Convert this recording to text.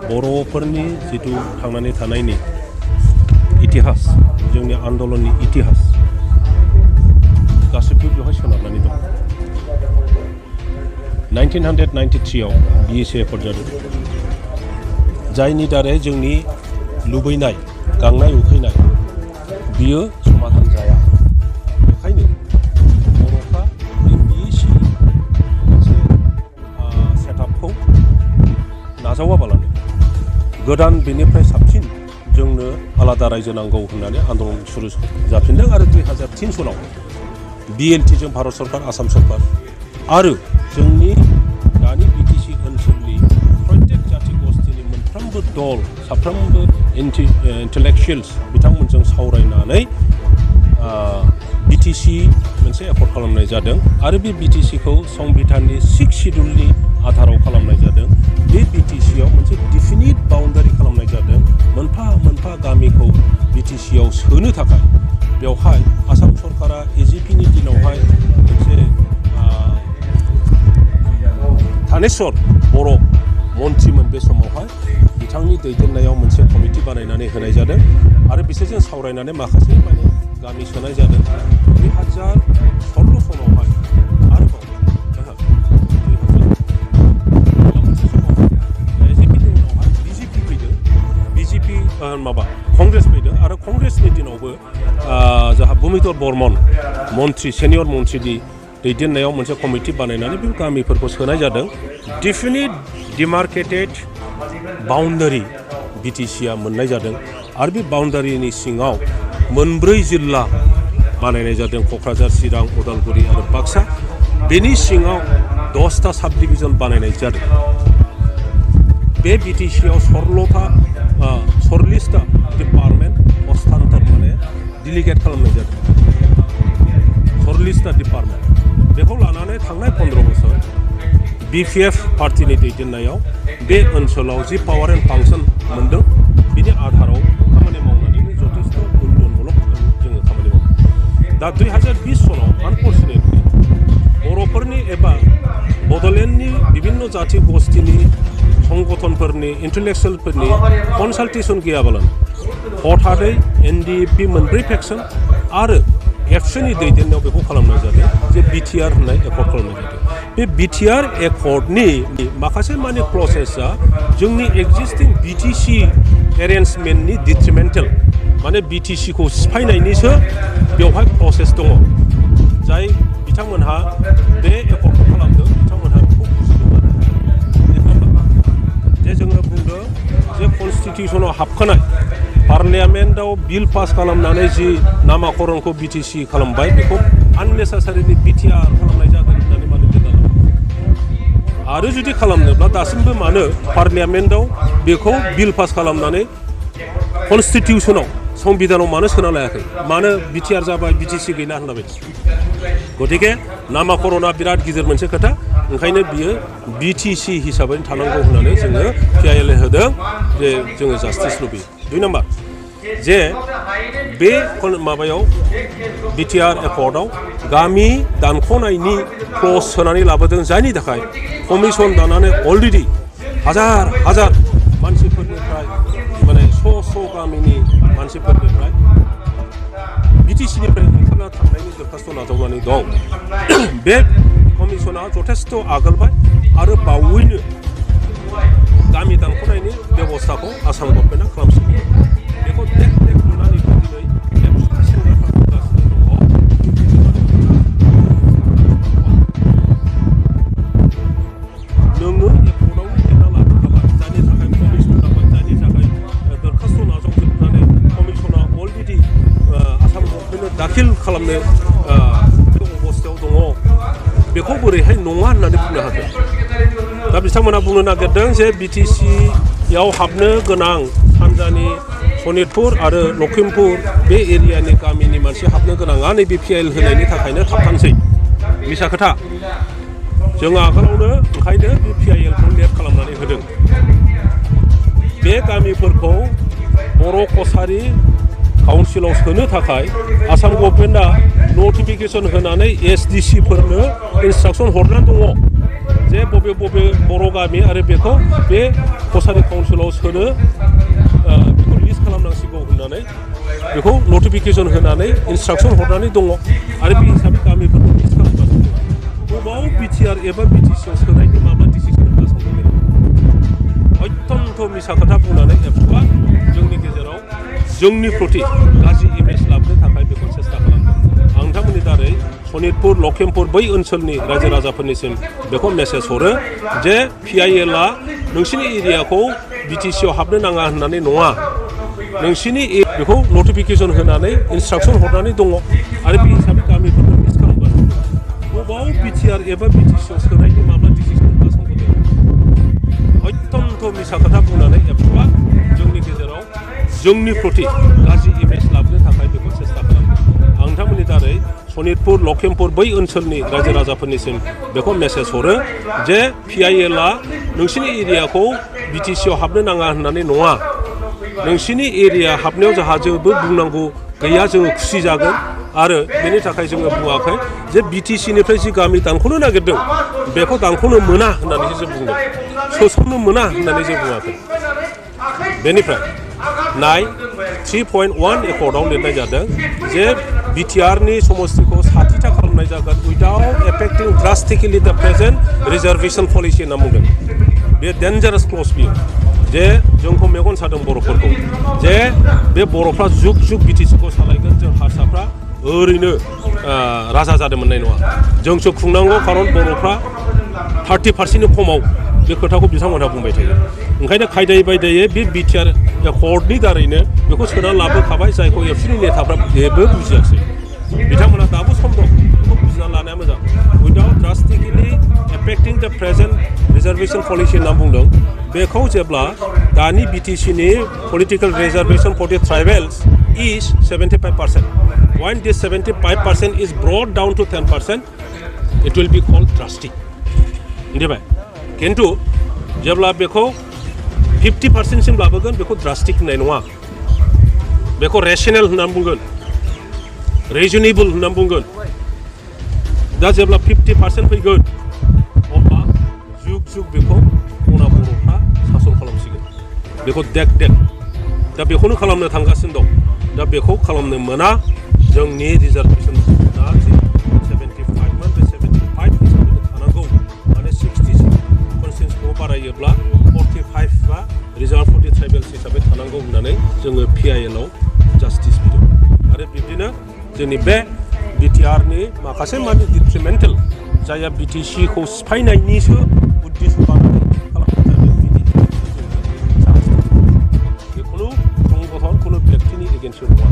बर'फोरनि जिथु थांनानै थानायनि इतिहास जोंनि आन्दलननि इतिहास गासिबो बेवहाय सोनारनानै दं 1993 आव BTC एकर्ड जादों जायनि दारै जोंनि लुबैनाय गांनाय उखैनाय बियो समाधान जाया बेखायनो बर'फ्रा बे BTC मोनसे सेटआपखौ नाजावाबालानो गोदान बेनिफ्राय साबसिन जोंनो आलादा रायजो नांगौ होननानै आन्दलन सुरु जाफिनदों आरो 2003 सनाव BLT जों भारत सरकार आसाम सरकार आरो जोंनि दानि BTC ओनसोलनि प्रत्येक जाथि गस्थिनि मोनफ्रोमबो दल साफ्रोमबो इन्टेलेक्सुयेल्स बिथांमोनजों सावरायनानै BTC मोनसे एकर्ड खालामनाय जादों आरो बे BTCखौ संबिधाननि 6 शिड्युलनि आधाराव खालामनाय जादों बे BTCआव मोनसे डिफिनिट बाउन्डारि खालामनाय जादों मोनफा मोनफा गामिखौ BTCआव सोनो थाखाय बेवहाय आसाम सरकारा AGPनि दिनावहाय मोनसे थानेस्वर बर' मन्थ्रिमोन बे समावहाय बिथांनि दैदेननायाव मोनसे कमिटि बानायनानै होनाय जादों आरो बिसोरजों सावरायनानै माखासे माने गामि सोनाय जादों 2016 सनावहाय आरोबाव AGPनि उनावहाय BJP कंग्रेस फैदों आरो कंग्रेसनि दिनावबो जोंहा भुमिधर बर्मन मन्थ्रि सेनियर मन्थ्रिनि दैदेननायाव मोनसे कमिटि बानायनानै बे गामिफोरखौ सोनाय जादों डिफिनिट डिमार्केटेड बाउन्डारि BTCआ मोननाय जादों आरो बे बाउन्डारिनि सिङाव मोनब्रै जिल्ला बानायनाय जादों क'क्राझार चिरां उदालगुरि आरो बाक्सा बेनि सिङाव 10टा साब डिभिजन बानायनाय जादों बे BTCआव 40टा डिपार्टमेन्ट हस्तान्तर माने डिलिगेट खालामनाय जादों 40टा डिपार्टमेन्ट बेखौ लानानै थांनाय 15 बोसोर BPF पार्टिनि दैदेननायाव बे ओनसोलाव जि पावार एन्ड फांसन मोनदों बिनि आधाराव खामानि मावनानैनो जथेस्थ उन्नयनमूलक जोङो खामानि मावो दा 2020 सनाव आनफर्चुनेटलि बर'फोरनि एबा बड'लेण्डनि बिभिन्न जाथि गस्थिनि संगठनफोरनि इन्टेलेक्सुयेलफोरनि कनसाल्टेसन गैयाबालानो हथादै NDP मोनब्रै फेक्सन आरो एफसुनि दैदेननायाव बेखौ खालामनाय जादों जे BTR होननाय एकर्ड खालामनाय जादों बे BTR एकर्डनि माखासे माने क्लसेसआ जोंनि एक्जिस्टिं BTC एरेन्जमेन्टनि डिट्रिमेन्टेल माने BTCखौ सिफायनायनिसो बेवहाय प्रसेस दङ जाय बिथांमोनहा बे एकर्डखौ खालामदों बिथांमोनहा बेखौ बुजिनो जे जोङो बुंदों जे कनस्टिटिउसनाव हाबखानाय पार्लियामेन्टआव बिल पास खालामनानै जि नामाकरणखौ BTC खालामबाय बेखौ आननेसेसारिलि BTR खालामनाय जागोन होननानै मानो लिरदों आरो जुदि खालामनोब्ला दासिमबो मानो पार्लियामेन्टआव बेखौ बिल पास खालामनानै कनस्टिटिउसनाव संबिधानाव मानो सोना लायाखै मानो BTR जाबाय BTC गैना होनना बायदि गतिके नामाकरणा बिराद गिदिर मोनसे खोथा ओंखायनो बियो BTC हिसाबै थानांगौ होननानै जोङो PIL होदों जे जोङो जास्टिस लुबैयो 2 नाम्बार जे बे माबायाव BTR एकर्डआव गामि दानख'नायनि क्लज सोनानै लाबोदों जायनि थाखाय कमिसन दानानै अलरेडि हाजार मानसिफोरनिफ्राय माने स' गामिनि मानसिफोरनिफ्राय BTCनिफ्राय ओंखारना थांनायनि दरखास्त नाजावनानै दं बे कमिसना जथेस्थ आगोलबाय आरो बावैनो गामि दानख'नायनि बेबस्थाखौ आसाम गभर्नमेन्टआ खालामसिगोन बेखौ टेक नुनानै दिनै नोङो एकर्डआव लिरना लाबोखाबाय जायनि थाखाय कमिसन दाबाय जायनि थाखाय दरखास्त नाजावजोबनानै कमिसना अलरेडि आसाम गभर्नमेन्टनो दाखिल खालामनो अबस्थायाव दङ बेखौ बोरैहाय नङा होननानै बुंनो हागोन दा बिथांमोना बुंनो नागिरदों जे BTCआव हाबनो गोनां सानजानि सनितपुर आरो लखिमपुर बे एरियानि गामिनि मानसि हाबनो गोनाङा नैबे PIL होनायनि थाखायनो थाबथानोसै मिसा खोथा जों आगोलावनो ओंखायनो बे PILखौ लेट खालामनानै होदों बे गामिफोरखौ बर' कसारि काउन्सिलाव सोनो थाखाय आसाम गभर्नमेन्टआ नटिफिकेसन होनानै SDC फोरनो इन्सट्राक्सन हरना दङ जे बबे बर' गामि आरो बेखौ बे कसारि काउन्सिलाव सोनो बेखौ लिस्ट खालामनांसिगौ होननानै बेखौ नटिफिकेसन होनानै इन्सट्राक्सन हरनानै दङ आरो बे हिसाबै गामिफोरखौ लिस्ट खालामगासिनो दङ। बबाव बिटिआर एबा बिटिसिआव सोनायनि माब्ला डिसिसन लासावगोन अत्यन्त मिसा खोथा बुंनानै एबा जोंनि गेजेराव जोंनि प्रति गाज्रि इमेज लाबोनो थाखाय बेखौ सेस्था खालामदों। आं नोंथांमोननि दारै सनितपुर लखिमपुर बै ओनसोलनि रायजो राजाफोरनिसिम बेखौ मेसेज हरो जे PIL आ नोंसिनि एरियाखौ BTCआव हाबनो नाङा होननानै नङा, नोंसिनि बेखौ नटिफिकेसन होनानै इन्सट्राक्सन हरनानै दङ आरो बे हिसाबै गामिफोरखौ लिस्ट खालामगासिनो दङ। बबाव बिटिआर एबा बिटिसिआव सोनायनि माब्ला डिसिसन लासावगोन अत्यन्त मिसा खोथा बुंनानै एबा जोंनि गेजेराव जोंनि प्रति गाज्रि इमेज लाबोनो थाखाय बेखौ सेस्था खालामदों। आं नोंथांमोननि दारै सनितपुर लखिमपुर बै ओनसोलनि रायजो राजाफोरनिसिम बेखौ मेसेज हरो जे PIL आ नोंसिनि एरियाखौ BTCआव हाबनो नाङा होननानै नङा, नोंसिनि एरिया हाबनायाव जोंहा जेबो बुंनांगौ गैया, जोङो खुसि जागोन आरो बेनि थाखाय जोङो बुङाखै जे BTCनिफ्राय जि गामि दानख'नो नागिरदों बेखौ दानख'नो मोना होननानैसो जों बुंदों, सोसननो मोना होननानै जों बुङाखै। बेनिफ्राय 3.1 एकर्डआव लिरनाय जादों जे बिटिआरनि समस्तिखौ 60टा खालामनाय जागोन उइदाउट एफेक्टिं ड्रास्टिकेलि द प्रेजेन्ट रिजार्भेसन पलिसि होनना बुंदों। बे डेन्जारास क्लज बियो जे जोंखौ मेगन सादों बर'फोरखौ जे बे बर'फ्रा जुग जुग BTCखौ सालायगोन, जों हारसाफ्रा ओरैनो राजा जानो मोननाय नङा, जोंसो खुंनांगौ खारन बर'फ्रा 30%नि खमाव बे खोथाखौ बिथांमोनहा बुंबाय थायो। ओंखायनो खायदायै बायदायै बे बिटिआर एकर्डनि दारैनो बेखौ सोना लाबोखाबाय, जायखौ एबसुनि नेताफ्रा जेबो बुजियाखै। बिथांमोनहा दाबो सम दं, बेखौ बुजिना लानाया मोजां। उइदाउट ड्रास्टिकेलि एफेक्टिं द प्रेजेन्ट रिजार्भेसन पलिसि होनना बुंदों, बेखौ जेब्ला दानि BTCनि political reservation for the ट्राइबेल्स is 75%, when this 75% is brought down to 10%, it will be called drastic. मिथिबाय? खिन्थु जेब्ला बेखौ 50%सिम लाबोगोन बेखौ ड्रास्टिक होननाय नङा, बेखौ रेशनेल होननानै बुंगोन, रिजनेबल होननानै बुंगोन। दा जेब्ला 50% फैगोन अब्ला जुग जुग बेखौ उनाव बर'फ्रा सासन खालामसिगोन, बेखौ देख दा बेखौनो खालामनो थांगासिनो दं। दा बेखौ खालामनो मोना, जोंनि रिजार्भेसन ना 75 मोन, बे 75 हिसाबै थानांगौ, माने 60 कनसेन्सखौ बारायोब्ला 45 बा रिजार्भ फर द ट्राइबेल्स हिसाबै थानांगौ होननानै जोङो PIL आव जास्टिस बिदों। आरो बिब्दिनो जोंनि बे बिटिआरनि माखासे माने डिट्रिमेन्टेल जायहा BTCखौ सिफायनायनिसो उद्देश्य लानानै खालामनाय जादों, बिनि बेखुनु संगठन, खुनु व्यक्तिनि एगेन्स्टआव नङा।